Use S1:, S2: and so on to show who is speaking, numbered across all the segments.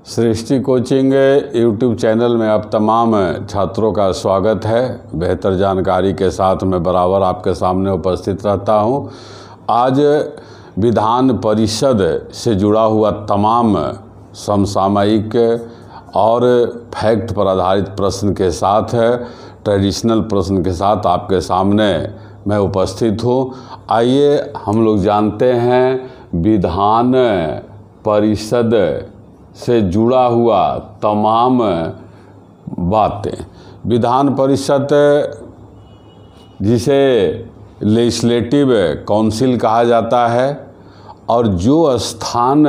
S1: सृष्टि coaching YouTube channel में आप तमाम छात्रों का स्वागत है। बेहतर जानकारी के साथ मैं बराबर आपके सामने उपस्थित रहता हूं। आज विधान परिषद से जुड़ा हुआ तमाम समसामयिक और फैक्ट पर आधारित प्रश्न के साथ, ट्रेडिशनल प्रश्न के साथ आपके सामने मैं उपस्थित हूं। आइए हम लोग जानते हैं विधान परिषद से जुड़ा हुआ तमाम बातें। विधान परिषद जिसे लेजिस्लेटिव काउंसिल कहा जाता है और जो स्थान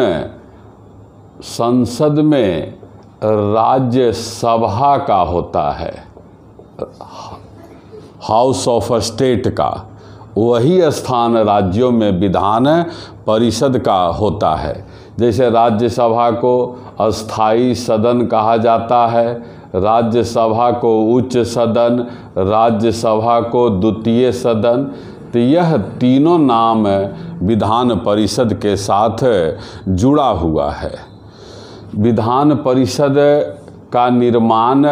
S1: संसद में राज्यसभा का होता है, हाउस ऑफ स्टेट का, वही स्थान राज्यों में विधान परिषद का होता है। जैसे राज्यसभा को अस्थाई सदन कहा जाता है, राज्यसभा को उच्च सदन, राज्यसभा को द्वितीय सदन, तो यह तीनों नाम विधान परिषद के साथ जुड़ा हुआ है। विधान परिषद का निर्माण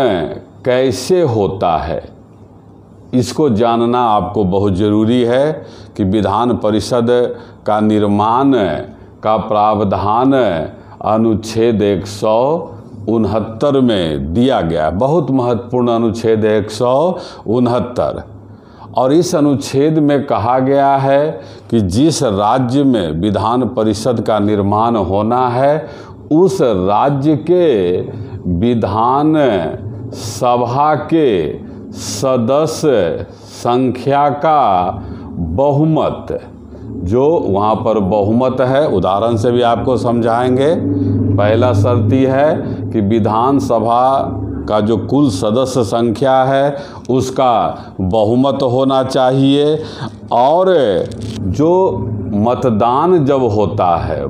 S1: कैसे होता है, इसको जानना आपको बहुत ज़रूरी है कि विधान परिषद का निर्माण का प्रावधान अनुच्छेद 169 में दिया गया। बहुत महत्वपूर्ण अनुच्छेद 169। और इस अनुच्छेद में कहा गया है कि जिस राज्य में विधान परिषद का निर्माण होना है, उस राज्य के विधान सभा के सदस्य संख्या का बहुमत, जो वहाँ पर बहुमत है, उदाहरण से भी आपको समझाएंगे। पहला शर्त है कि विधानसभा का जो कुल सदस्य संख्या है उसका बहुमत होना चाहिए। और जो मतदान जब होता है,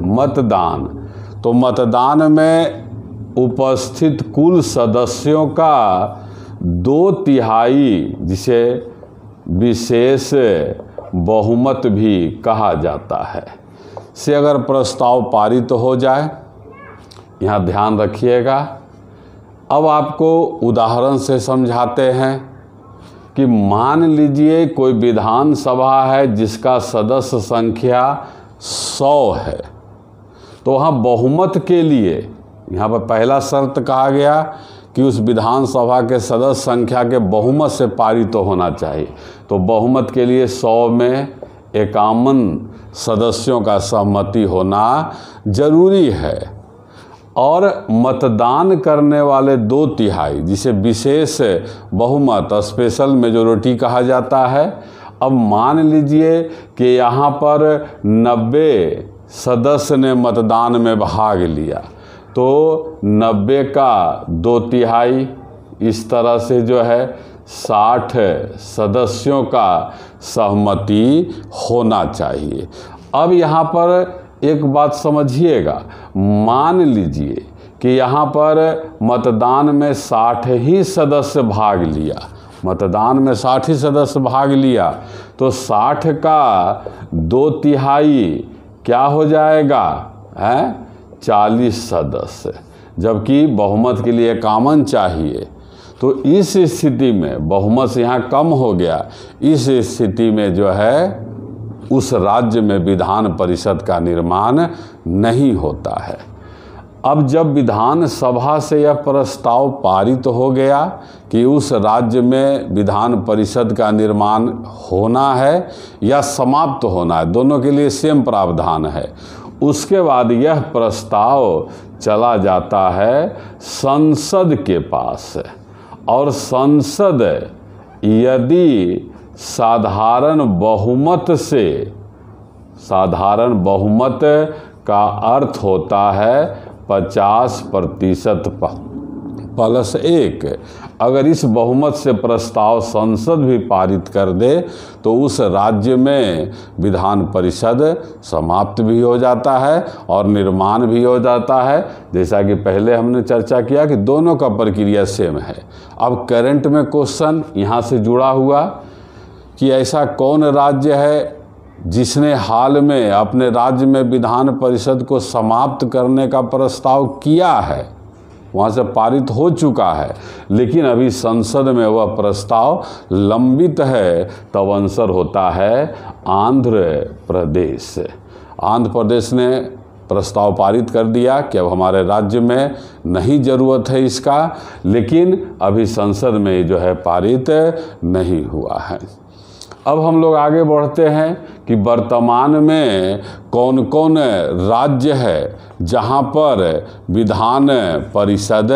S1: तो मतदान में उपस्थित कुल सदस्यों का 2/3, जिसे विशेष बहुमत भी कहा जाता है, से अगर प्रस्ताव पारित हो जाए, यहाँ ध्यान रखिएगा। अब आपको उदाहरण से समझाते हैं कि मान लीजिए कोई विधानसभा है जिसका सदस्य संख्या 100 है, तो वहाँ बहुमत के लिए यहाँ पर पहला शर्त कहा गया कि उस विधानसभा के सदस्य संख्या के बहुमत से पारित तो होना चाहिए। तो बहुमत के लिए 100 में 51 सदस्यों का सहमति होना जरूरी है। और मतदान करने वाले 2/3, जिसे विशेष बहुमत, स्पेशल मेजोरिटी कहा जाता है। अब मान लीजिए कि यहाँ पर 90 सदस्य ने मतदान में भाग लिया, तो 90 का 2/3, इस तरह से जो है 60 सदस्यों का सहमति होना चाहिए। अब यहाँ पर एक बात समझिएगा, मान लीजिए कि यहाँ पर मतदान में 60 ही सदस्य भाग लिया, मतदान में 60 ही सदस्य भाग लिया, तो 60 का 2/3 क्या हो जाएगा, 40 सदस्य, जबकि बहुमत के लिए 51 चाहिए। तो इस स्थिति में बहुमत से यहाँ कम हो गया। इस स्थिति में जो है उस राज्य में विधान परिषद का निर्माण नहीं होता है। अब जब विधानसभा से यह प्रस्ताव पारित हो गया कि उस राज्य में विधान परिषद का निर्माण होना है या समाप्त होना है, दोनों के लिए सेम प्रावधान है, उसके बाद यह प्रस्ताव चला जाता है संसद के पास। और संसद यदि साधारण बहुमत का अर्थ होता है 50% +1, अगर इस बहुमत से प्रस्ताव संसद भी पारित कर दे तो उस राज्य में विधान परिषद समाप्त भी हो जाता है और निर्माण भी हो जाता है। जैसा कि पहले हमने चर्चा किया कि दोनों का प्रक्रिया सेम है। अब करंट में क्वेश्चन यहाँ से जुड़ा हुआ कि ऐसा कौन राज्य है जिसने हाल में अपने राज्य में विधान परिषद को समाप्त करने का प्रस्ताव किया है। वहाँ से पारित हो चुका है, लेकिन अभी संसद में वह प्रस्ताव लंबित है, तब आंसर होता है आंध्र प्रदेश। आंध्र प्रदेश ने प्रस्ताव पारित कर दिया कि अब हमारे राज्य में नहीं ज़रूरत है इसका, लेकिन अभी संसद में जो है पारित नहीं हुआ है। अब हम लोग आगे बढ़ते हैं कि वर्तमान में कौन कौन राज्य है जहां पर विधान परिषद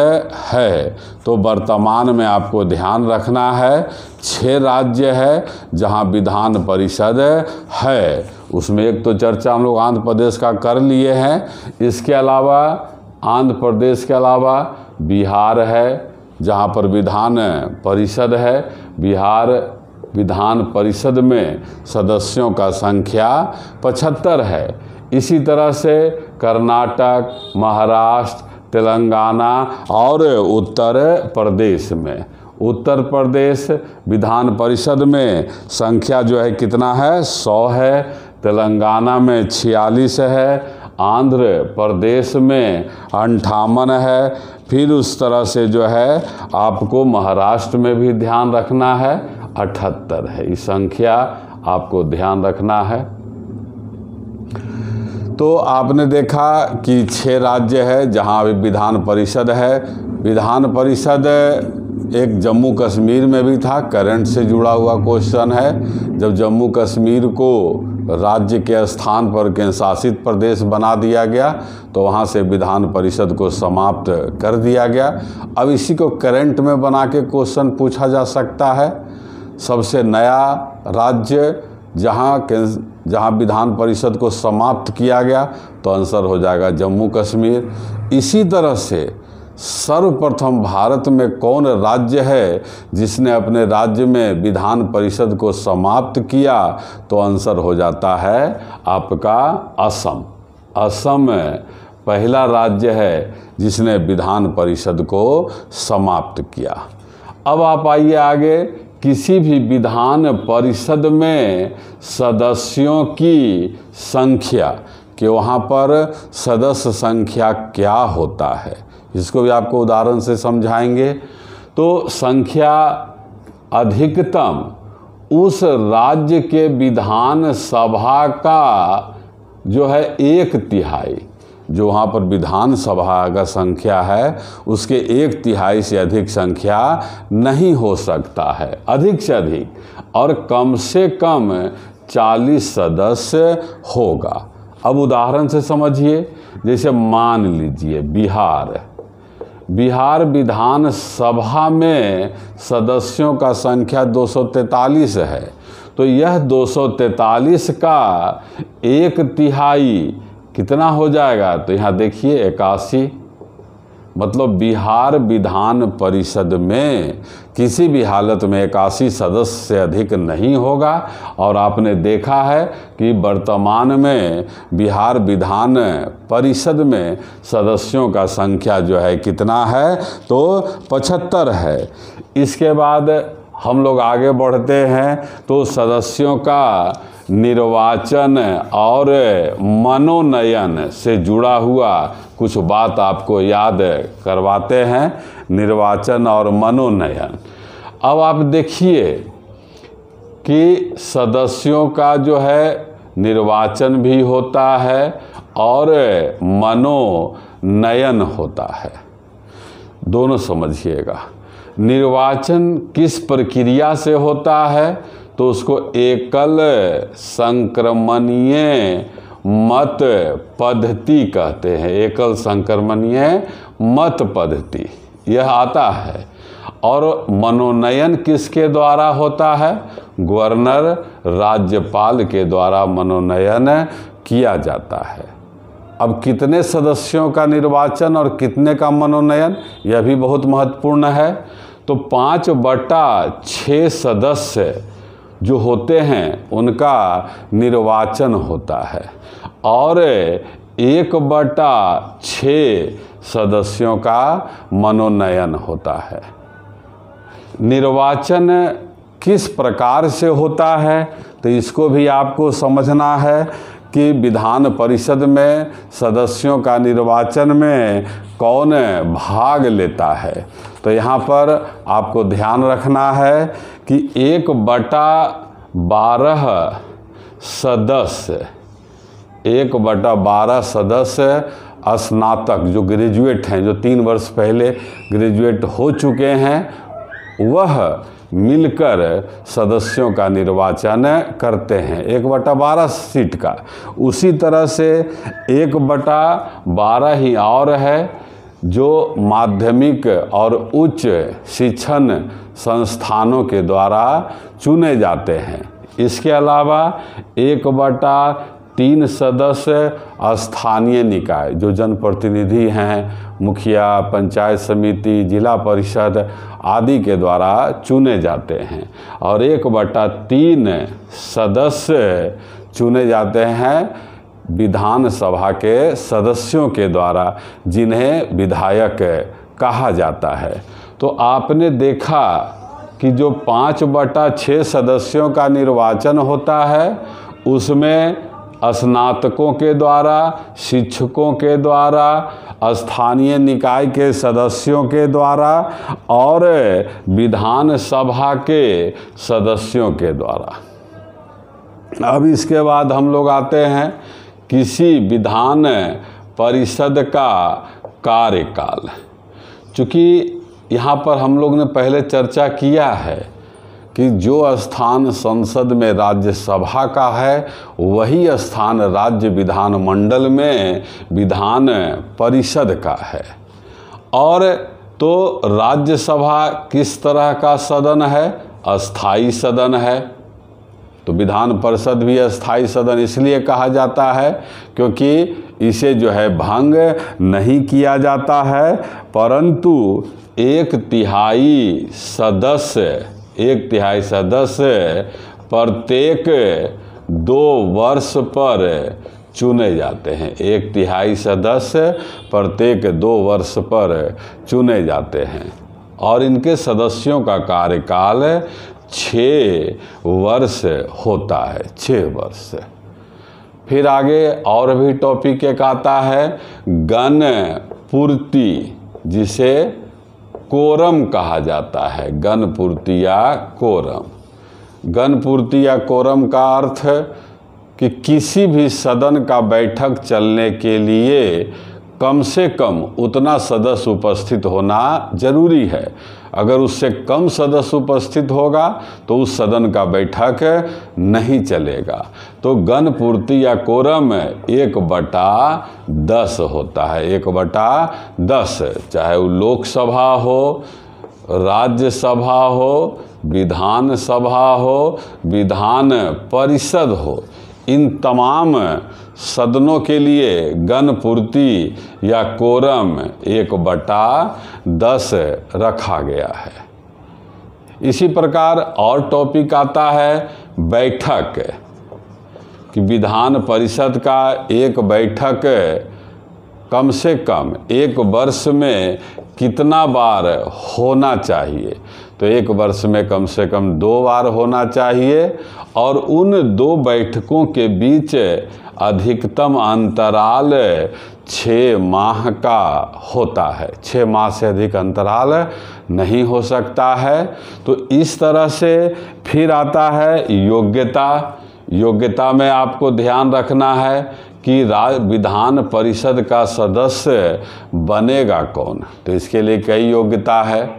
S1: है। तो वर्तमान में आपको ध्यान रखना है 6 राज्य है जहां विधान परिषद है। उसमें एक तो चर्चा हम लोग आंध्र प्रदेश का कर लिए हैं। इसके अलावा आंध्र प्रदेश के अलावा बिहार है जहां पर विधान परिषद है। बिहार विधान परिषद में सदस्यों का संख्या 75 है। इसी तरह से कर्नाटक, महाराष्ट्र, तेलंगाना और उत्तर प्रदेश में, उत्तर प्रदेश विधान परिषद में संख्या जो है कितना है, 100 है। तेलंगाना में 46 है। आंध्र प्रदेश में 58 है। फिर उस तरह से जो है आपको महाराष्ट्र में भी ध्यान रखना है, 78 है। इस संख्या आपको ध्यान रखना है। तो आपने देखा कि 6 राज्य है जहां अभी विधान परिषद है। विधान परिषद एक जम्मू कश्मीर में भी था, करंट से जुड़ा हुआ क्वेश्चन है। जब जम्मू कश्मीर को राज्य के स्थान पर केंद्र शासित प्रदेश बना दिया गया तो वहाँ से विधान परिषद को समाप्त कर दिया गया। अब इसी को करंट में बना के क्वेश्चन पूछा जा सकता है। सबसे नया राज्य जहाँ विधान परिषद को समाप्त किया गया तो आंसर हो जाएगा जम्मू कश्मीर। इसी तरह से सर्वप्रथम भारत में कौन राज्य है जिसने अपने राज्य में विधान परिषद को समाप्त किया, तो आंसर हो जाता है आपका असम। असम पहला राज्य है जिसने विधान परिषद को समाप्त किया। अब आप आइए आगे, किसी भी विधान परिषद में सदस्यों की संख्या कि वहाँ पर सदस्य संख्या क्या होता है, इसको भी आपको उदाहरण से समझाएंगे। तो संख्या अधिकतम उस राज्य के विधान सभा का जो है 1/3, जो वहाँ पर विधान सभा का संख्या है उसके 1/3 से अधिक संख्या नहीं हो सकता है, अधिक से अधिक, और कम से कम 40 सदस्य होगा। अब उदाहरण से समझिए, जैसे मान लीजिए बिहार विधान सभा में सदस्यों का संख्या 243 है, तो यह 243 का 1/3 कितना हो जाएगा, तो यहाँ देखिए 81। मतलब बिहार विधान परिषद में किसी भी हालत में 81 सदस्य से अधिक नहीं होगा। और आपने देखा है कि वर्तमान में बिहार विधान परिषद में सदस्यों का संख्या जो है कितना है, तो 75 है। इसके बाद हम लोग आगे बढ़ते हैं तो सदस्यों का निर्वाचन और मनोनयन से जुड़ा हुआ कुछ बात आपको याद करवाते हैं। निर्वाचन और मनोनयन, अब आप देखिए कि सदस्यों का जो है निर्वाचन भी होता है और मनोनयन होता है, दोनों समझिएगा। निर्वाचन किस प्रक्रिया से होता है, तो उसको एकल संक्रमणीय मत पद्धति कहते हैं। एकल संक्रमणीय मत पद्धति यह आता है। और मनोनयन किसके द्वारा होता है, गवर्नर राज्यपाल के द्वारा मनोनयन किया जाता है। अब कितने सदस्यों का निर्वाचन और कितने का मनोनयन, यह भी बहुत महत्वपूर्ण है। तो 5/6 सदस्य जो होते हैं उनका निर्वाचन होता है और 1/6 सदस्यों का मनोनयन होता है। निर्वाचन किस प्रकार से होता है, तो इसको भी आपको समझना है कि विधान परिषद में सदस्यों का निर्वाचन में कौन भाग लेता है। तो यहाँ पर आपको ध्यान रखना है कि 1/12 सदस्य 1/12 सदस्य स्नातक जो ग्रेजुएट हैं, जो 3 वर्ष पहले ग्रेजुएट हो चुके हैं, वह मिलकर सदस्यों का निर्वाचन करते हैं 1/12 सीट का। उसी तरह से 1/12 ही और है जो माध्यमिक और उच्च शिक्षण संस्थानों के द्वारा चुने जाते हैं। इसके अलावा 1/3 सदस्य स्थानीय निकाय जो जनप्रतिनिधि हैं, मुखिया, पंचायत समिति, जिला परिषद आदि के द्वारा चुने जाते हैं। और 1/3 सदस्य चुने जाते हैं विधानसभा के सदस्यों के द्वारा, जिन्हें विधायक कहा जाता है। तो आपने देखा कि जो 5/6 सदस्यों का निर्वाचन होता है उसमें स्नातकों के द्वारा, शिक्षकों के द्वारा, स्थानीय निकाय के सदस्यों के द्वारा और विधानसभा के सदस्यों के द्वारा। अब इसके बाद हम लोग आते हैं किसी विधान परिषद का कार्यकाल। चूँकि यहाँ पर हम लोग ने पहले चर्चा किया है कि जो स्थान संसद में राज्यसभा का है वही स्थान राज्य विधानमंडल में विधान परिषद का है। और तो राज्यसभा किस तरह का सदन है? अस्थाई सदन है। तो विधान परिषद भी अस्थाई सदन इसलिए कहा जाता है क्योंकि इसे जो है भंग नहीं किया जाता है, परंतु 1/3 सदस्य प्रत्येक 2 वर्ष पर चुने जाते हैं। 1/3 सदस्य प्रत्येक 2 वर्ष पर चुने जाते हैं और इनके सदस्यों का कार्यकाल 6 वर्ष होता है, 6 वर्ष। फिर आगे और भी टॉपिक एक आता है गण पूर्ति, जिसे कोरम कहा जाता है। गण पूर्ति या कोरम। गण पूर्ति या कोरम का अर्थ कि किसी भी सदन का बैठक चलने के लिए कम से कम उतना सदस्य उपस्थित होना जरूरी है। अगर उससे कम सदस्य उपस्थित होगा तो उस सदन का बैठक नहीं चलेगा। तो गण पूर्ति या कोरम 1/10 होता है। 1/10, चाहे वो लोकसभा हो, राज्यसभा हो, विधानसभा हो, विधान परिषद हो, इन तमाम सदनों के लिए गण पूर्ति या कोरम 1/10 रखा गया है। इसी प्रकार और टॉपिक आता है बैठक, कि विधान परिषद का एक बैठक कम से कम 1 वर्ष में कितना बार होना चाहिए। तो 1 वर्ष में कम से कम 2 बार होना चाहिए और उन 2 बैठकों के बीच अधिकतम अंतराल 6 माह का होता है। 6 माह से अधिक अंतराल नहीं हो सकता है। तो इस तरह से फिर आता है योग्यता। योग्यता में आपको ध्यान रखना है कि विधान परिषद का सदस्य बनेगा कौन। तो इसके लिए कई योग्यता है।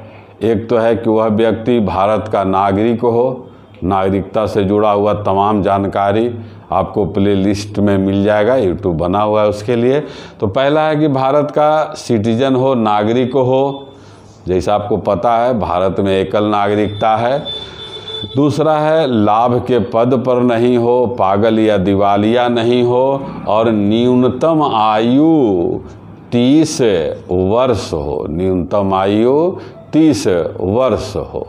S1: एक तो है कि वह व्यक्ति भारत का नागरिक हो। नागरिकता से जुड़ा हुआ तमाम जानकारी आपको प्ले लिस्ट में मिल जाएगा, यूट्यूब बना हुआ है उसके लिए। तो पहला है कि भारत का सिटीजन हो, नागरिक हो। जैसा आपको पता है भारत में एकल नागरिकता है। दूसरा है लाभ के पद पर नहीं हो, पागल या दिवालिया नहीं हो और न्यूनतम आयु 30 वर्ष हो। न्यूनतम आयु 30 वर्ष हो।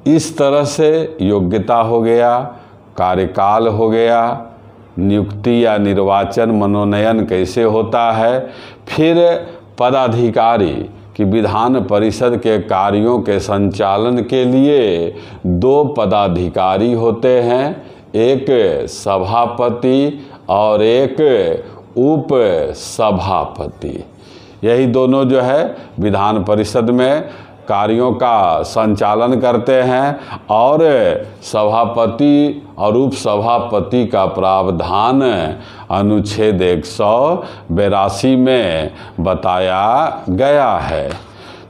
S1: इस तरह से योग्यता हो गया, कार्यकाल हो गया, नियुक्ति या निर्वाचन मनोनयन कैसे होता है। फिर पदाधिकारी कि विधान परिषद के कार्यों के संचालन के लिए 2 पदाधिकारी होते हैं, एक सभापति और एक उप सभापति। यही दोनों जो है विधान परिषद में कार्यों का संचालन करते हैं और सभापति और उपसभापति का प्रावधान अनुच्छेद 182 में बताया गया है।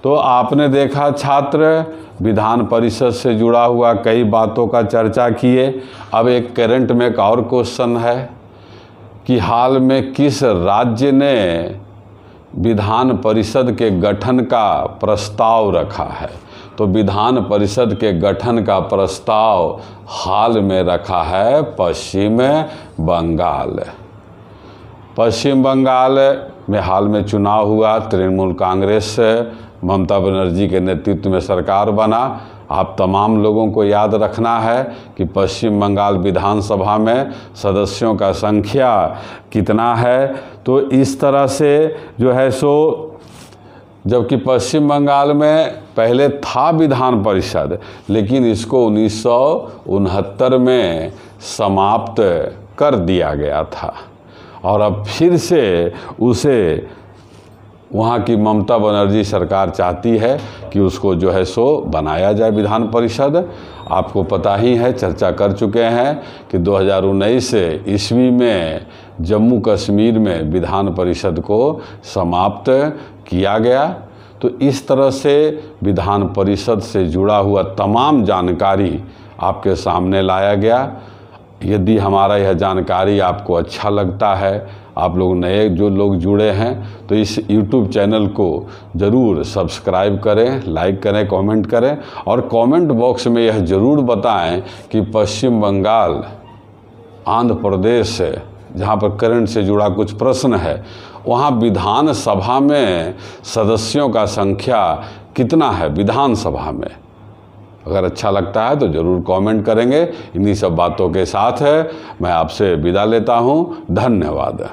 S1: तो आपने देखा छात्र, विधान परिषद से जुड़ा हुआ कई बातों का चर्चा किए। अब एक करंट में एक और क्वेश्चन है कि हाल में किस राज्य ने विधान परिषद के गठन का प्रस्ताव रखा है? तो विधान परिषद के गठन का प्रस्ताव हाल में रखा है पश्चिम बंगाल। पश्चिम बंगाल में हाल में चुनाव हुआ, तृणमूल कांग्रेस ममता बनर्जी के नेतृत्व में सरकार बना। आप तमाम लोगों को याद रखना है कि पश्चिम बंगाल विधानसभा में सदस्यों का संख्या कितना है। तो इस तरह से जो है सो, जबकि पश्चिम बंगाल में पहले था विधान परिषद, लेकिन इसको 1969 में समाप्त कर दिया गया था और अब फिर से उसे वहाँ की ममता बनर्जी सरकार चाहती है कि उसको जो है सो बनाया जाए विधान परिषद। आपको पता ही है, चर्चा कर चुके हैं कि 2019 ईस्वी में जम्मू कश्मीर में विधान परिषद को समाप्त किया गया। तो इस तरह से विधान परिषद से जुड़ा हुआ तमाम जानकारी आपके सामने लाया गया। यदि हमारा यह जानकारी आपको अच्छा लगता है, आप लोग नए जो लोग जुड़े हैं, तो इस YouTube चैनल को ज़रूर सब्सक्राइब करें, लाइक करें, कमेंट करें और कमेंट बॉक्स में यह ज़रूर बताएं कि पश्चिम बंगाल, आंध्र प्रदेश, जहाँ पर करंट से जुड़ा कुछ प्रश्न है, वहाँ विधानसभा में सदस्यों का संख्या कितना है विधानसभा में। अगर अच्छा लगता है तो ज़रूर कमेंट करेंगे। इन्हीं सब बातों के साथ मैं आपसे विदा लेता हूँ। धन्यवाद।